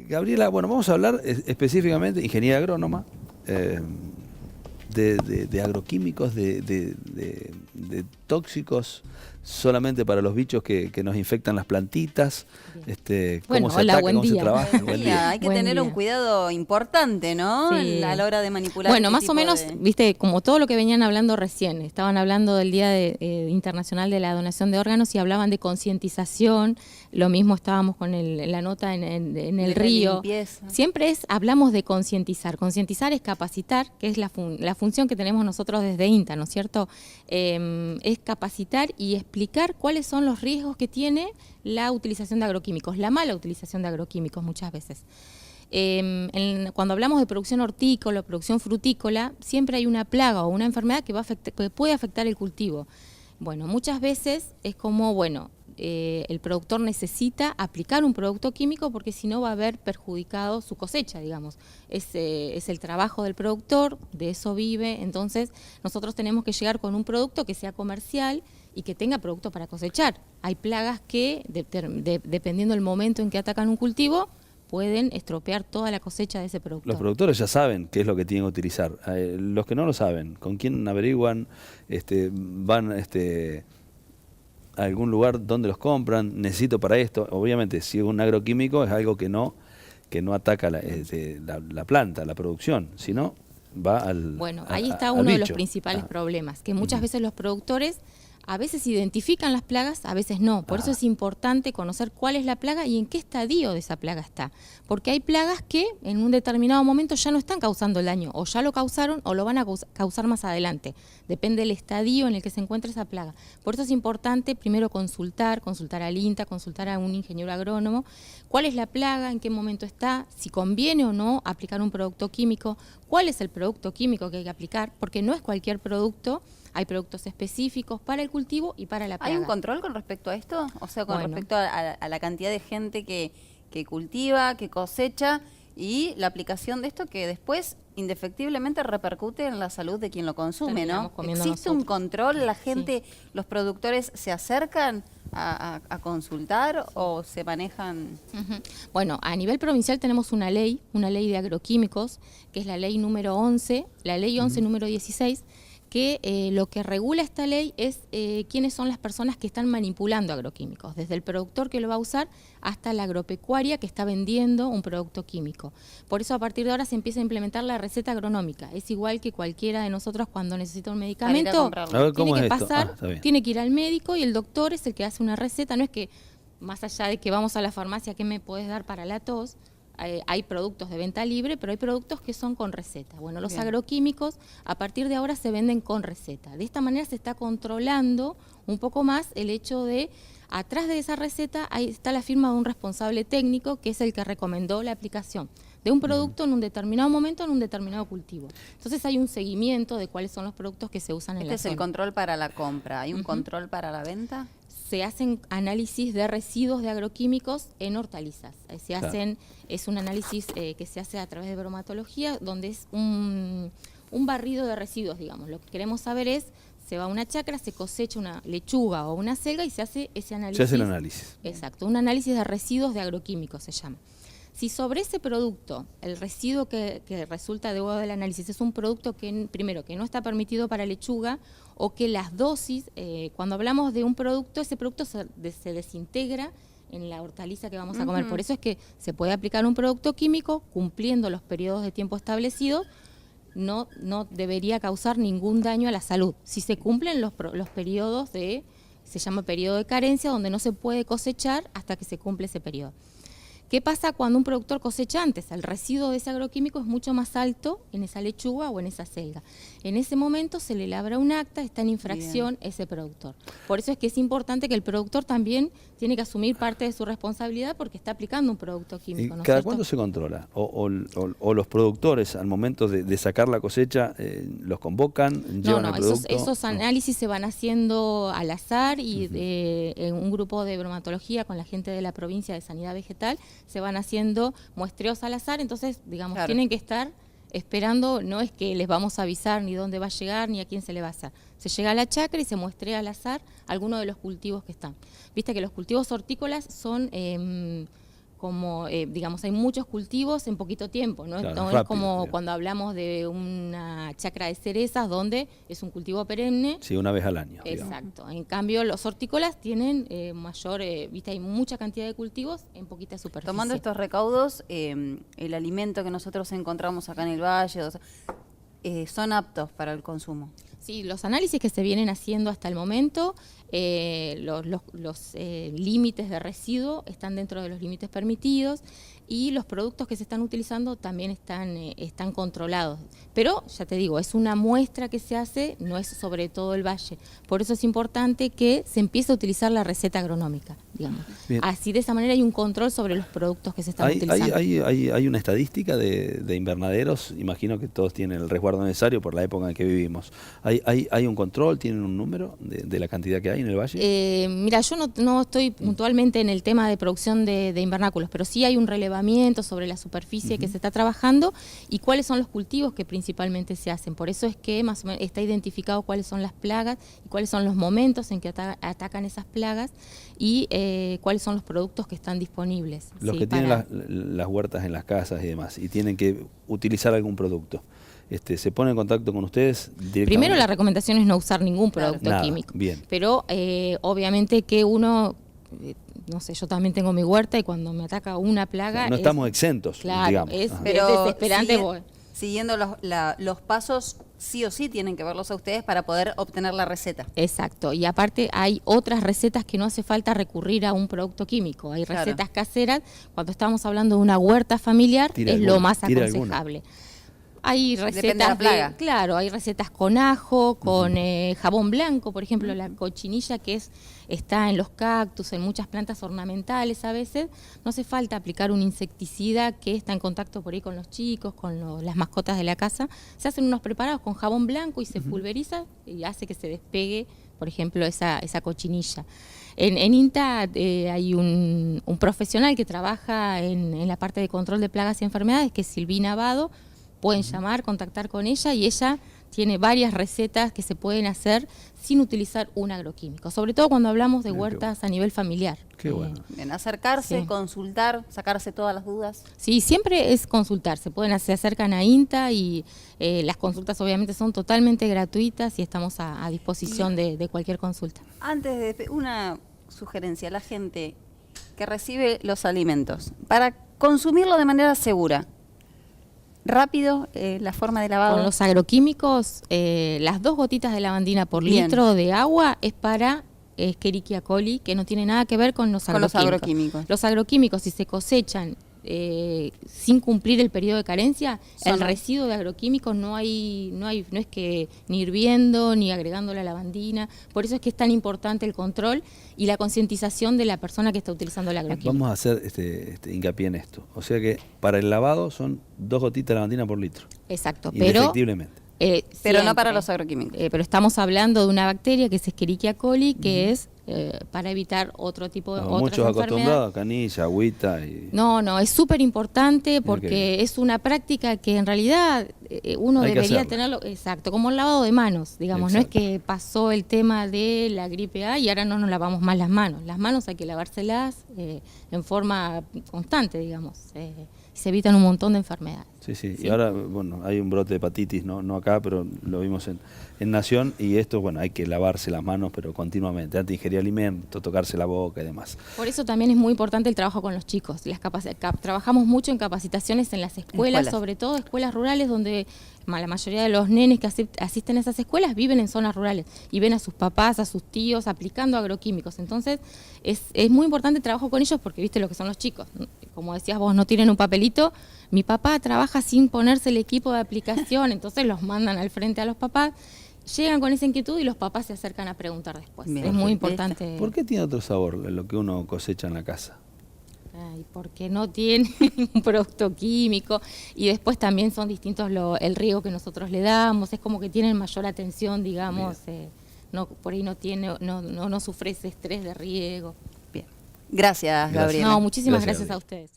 Gabriela, bueno, vamos a hablar específicamente, ingeniería agrónoma, eh, de agroquímicos, de tóxicos solamente para los bichos que nos infectan las plantitas, cómo Bueno, se hola, ataca, buen cómo se día. trabaja. Buen día. Hay que Buen tener un día. cuidado importante, ¿no? Sí. A la hora de manipular Bueno, este más o tipo menos, de... viste, como todo lo que venían hablando recién, estaban hablando del Día Internacional de la Donación de Órganos y hablaban de concientización, lo mismo estábamos con la nota en de el la río. limpieza. Siempre hablamos de concientizar. Concientizar es capacitar, que es la función que tenemos nosotros desde INTA, ¿no es cierto? Es capacitar y explicar cuáles son los riesgos que tiene la utilización de agroquímicos, la mala utilización de agroquímicos muchas veces. Cuando hablamos de producción hortícola, producción frutícola, siempre hay una plaga o una enfermedad que puede afectar el cultivo. Bueno, muchas veces es como, el productor necesita aplicar un producto químico porque si no va a haber perjudicado su cosecha, digamos. Es el trabajo del productor, de eso vive, entonces nosotros tenemos que llegar con un producto que sea comercial y que tenga producto para cosechar. Hay plagas que, dependiendo del momento en que atacan un cultivo, pueden estropear toda la cosecha de ese productor. Los productores ya saben qué es lo que tienen que utilizar. Los que no lo saben, ¿con quién averiguan? Van a algún lugar donde los compran, necesito para esto. Obviamente, si es un agroquímico es algo que no ataca la planta, la producción, sino va al Bueno, al ahí está al uno de los bicho. principales problemas, que muchas veces los productores a veces identifican las plagas, a veces no. Por eso es importante conocer cuál es la plaga y en qué estadio de esa plaga está. Porque hay plagas que en un determinado momento ya no están causando el daño, o ya lo causaron o lo van a causar más adelante. Depende del estadio en el que se encuentra esa plaga. Por eso es importante primero consultar al INTA, consultar a un ingeniero agrónomo, cuál es la plaga, en qué momento está, si conviene o no aplicar un producto químico, cuál es el producto químico que hay que aplicar, porque no es cualquier producto. Hay productos específicos para el cultivo y para la plaga. ¿Hay un control con respecto a esto? O sea, con Bueno. respecto a la cantidad de gente que cultiva, que cosecha y la aplicación de esto que después indefectiblemente repercute en la salud de quien lo consume, ¿no? ¿Existe un control? ¿La gente, los productores se acercan a consultar o se manejan? Bueno, a nivel provincial tenemos una ley de agroquímicos, que es la ley número 11, la ley 11 número 16, que lo que regula esta ley es quiénes son las personas que están manipulando agroquímicos, desde el productor que lo va a usar hasta la agropecuaria que está vendiendo un producto químico. Por eso a partir de ahora se empieza a implementar la receta agronómica. Es igual que cualquiera de nosotros cuando necesita un medicamento, tiene que pasar, tiene que ir al médico y el doctor es el que hace una receta. No es que más allá de que vamos a la farmacia, ¿qué me puedes dar para la tos? Hay productos de venta libre, pero hay productos que son con receta. Bueno, los agroquímicos a partir de ahora se venden con receta. De esta manera se está controlando un poco más el hecho de, atrás de esa receta, ahí está la firma de un responsable técnico que es el que recomendó la aplicación de un producto en un determinado momento, en un determinado cultivo. Entonces hay un seguimiento de cuáles son los productos que se usan en la zona. Este es el control para la compra. ¿Hay un control para la venta? Se hacen análisis de residuos de agroquímicos en hortalizas. Es un análisis que se hace a través de bromatología, donde es un barrido de residuos, digamos. Lo que queremos saber es, se va a una chacra, se cosecha una lechuga o una selga y se hace ese análisis. Se hace el análisis. Exacto, un análisis de residuos de agroquímicos se llama. Si sobre ese producto, el residuo que resulta de del análisis es un producto que, primero, que no está permitido para lechuga, o que las dosis, cuando hablamos de un producto, ese producto se desintegra en la hortaliza que vamos a comer. Por eso es que se puede aplicar un producto químico cumpliendo los periodos de tiempo establecidos, no debería causar ningún daño a la salud. Si se cumplen los periodos se llama periodo de carencia, donde no se puede cosechar hasta que se cumple ese periodo. ¿Qué pasa cuando un productor cosecha antes? El residuo de ese agroquímico es mucho más alto en esa lechuga o en esa selga. En ese momento se le labra un acta, está en infracción ese productor. Por eso es que es importante que el productor también tiene que asumir parte de su responsabilidad porque está aplicando un producto químico. ¿No es ¿Cada cierto? cuándo se controla? ¿O los productores al momento de sacar la cosecha los convocan, llevan el producto? Esos análisis se van haciendo al azar y en un grupo de bromatología con la gente de la provincia de Sanidad Vegetal se van haciendo muestreos al azar, entonces, digamos, tienen que estar esperando, no es que les vamos a avisar ni dónde va a llegar ni a quién se le va a hacer. Se llega a la chacra y se muestrea al azar algunos de los cultivos que están. Viste que los cultivos hortícolas son como, digamos, hay muchos cultivos en poquito tiempo, ¿no? Claro, No rápido, es como digamos. cuando hablamos de una chacra de cerezas donde es un cultivo perenne. Sí, una vez al año. Exacto. En cambio, los hortícolas tienen mayor, viste, hay mucha cantidad de cultivos en poquita superficie. Tomando estos recaudos, el alimento que nosotros encontramos acá en el valle, o sea, son aptos para el consumo. Sí, los análisis que se vienen haciendo hasta el momento, los límites de residuo están dentro de los límites permitidos y los productos que se están utilizando también están controlados. Pero, ya te digo, es una muestra que se hace, no es sobre todo el valle. Por eso es importante que se empiece a utilizar la receta agronómica, digamos. Bien. Así, de esa manera, hay un control sobre los productos que se están utilizando. Hay una estadística de invernaderos, imagino que todos tienen el resguardo necesario por la época en que vivimos. ¿Hay un control, tienen un número de la cantidad que hay en el valle? Mira, yo no estoy puntualmente en el tema de producción de invernáculos, pero sí hay un relevamiento sobre la superficie que se está trabajando y cuáles son los cultivos que principalmente se hacen. Por eso es que más o menos está identificado cuáles son las plagas y cuáles son los momentos en que atacan esas plagas y cuáles son los productos que están disponibles. Los que tienen las huertas en las casas y demás y tienen que utilizar algún producto. ¿Se pone en contacto con ustedes directamente? Primero, la recomendación es no usar ningún producto químico. Bien. Pero obviamente que uno, no sé, yo también tengo mi huerta y cuando me ataca una plaga... O sea, no estamos exentos, claro, digamos. Es Pero desesperante. Siguiendo los pasos, sí o sí tienen que verlos a ustedes para poder obtener la receta. Exacto, y aparte hay otras recetas que no hace falta recurrir a un producto químico. Hay recetas caseras, cuando estamos hablando de una huerta familiar, lo más aconsejable. Hay recetas hay recetas con ajo, con jabón blanco, por ejemplo, la cochinilla que está en los cactus, en muchas plantas ornamentales a veces. No hace falta aplicar un insecticida que está en contacto por ahí con los chicos, con las mascotas de la casa. Se hacen unos preparados con jabón blanco y se pulveriza y hace que se despegue, por ejemplo, esa cochinilla. En INTA hay un profesional que trabaja en la parte de control de plagas y enfermedades, que es Silvina Abado. Pueden llamar, contactar con ella y ella tiene varias recetas que se pueden hacer sin utilizar un agroquímico, sobre todo cuando hablamos de huertas a nivel familiar. Qué bueno. Bien, acercarse, consultar, sacarse todas las dudas. Sí, siempre es consultar, se acercan a INTA y las consultas obviamente son totalmente gratuitas y estamos a disposición de cualquier consulta. Antes de una sugerencia, la gente que recibe los alimentos, para consumirlo de manera segura, rápido, la forma de lavado. Con los agroquímicos, las 2 gotitas de lavandina por litro de agua es para Escherichia coli, que no tiene nada que ver con los agroquímicos. Los agroquímicos, si se cosechan sin cumplir el periodo de carencia, el residuo de agroquímicos no es que ni hirviendo ni agregando la lavandina. Por eso es que es tan importante el control y la concientización de la persona que está utilizando el agroquímico. Vamos a hacer hincapié en esto. O sea que para el lavado son 2 gotitas de lavandina por litro. Exacto, Indefectiblemente. Pero no para los agroquímicos. Pero estamos hablando de una bacteria que es Escherichia coli, que es para evitar otro tipo de otras muchos acostumbrados a canilla, agüita. No, es súper importante porque es una práctica que en realidad uno debería tenerlo, como el lavado de manos, digamos. No es que pasó el tema de la gripe A y ahora no nos lavamos más las manos. Las manos hay que lavárselas en forma constante, digamos. Se evitan un montón de enfermedades. Sí. Y ahora, bueno, hay un brote de hepatitis, no acá, pero lo vimos en Nación, y esto, bueno, hay que lavarse las manos, pero continuamente, antes de ingerir alimentos, tocarse la boca y demás. Por eso también es muy importante el trabajo con los chicos. Trabajamos mucho en capacitaciones en las escuelas, sobre todo escuelas rurales, donde la mayoría de los nenes que asisten a esas escuelas viven en zonas rurales y ven a sus papás, a sus tíos aplicando agroquímicos. Entonces es muy importante el trabajo con ellos porque viste lo que son los chicos. Como decías vos, no tienen un papelito. Mi papá trabaja sin ponerse el equipo de aplicación, entonces los mandan al frente a los papás. Llegan con esa inquietud y los papás se acercan a preguntar después. Bien, es muy importante. ¿Por qué tiene otro sabor lo que uno cosecha en la casa? Porque no tiene un producto químico y después también son distintos el riego que nosotros le damos, es como que tienen mayor atención, digamos, por ahí no sufre ese estrés de riego. Bien. Gracias, Gabriela. No, muchísimas gracias a ustedes.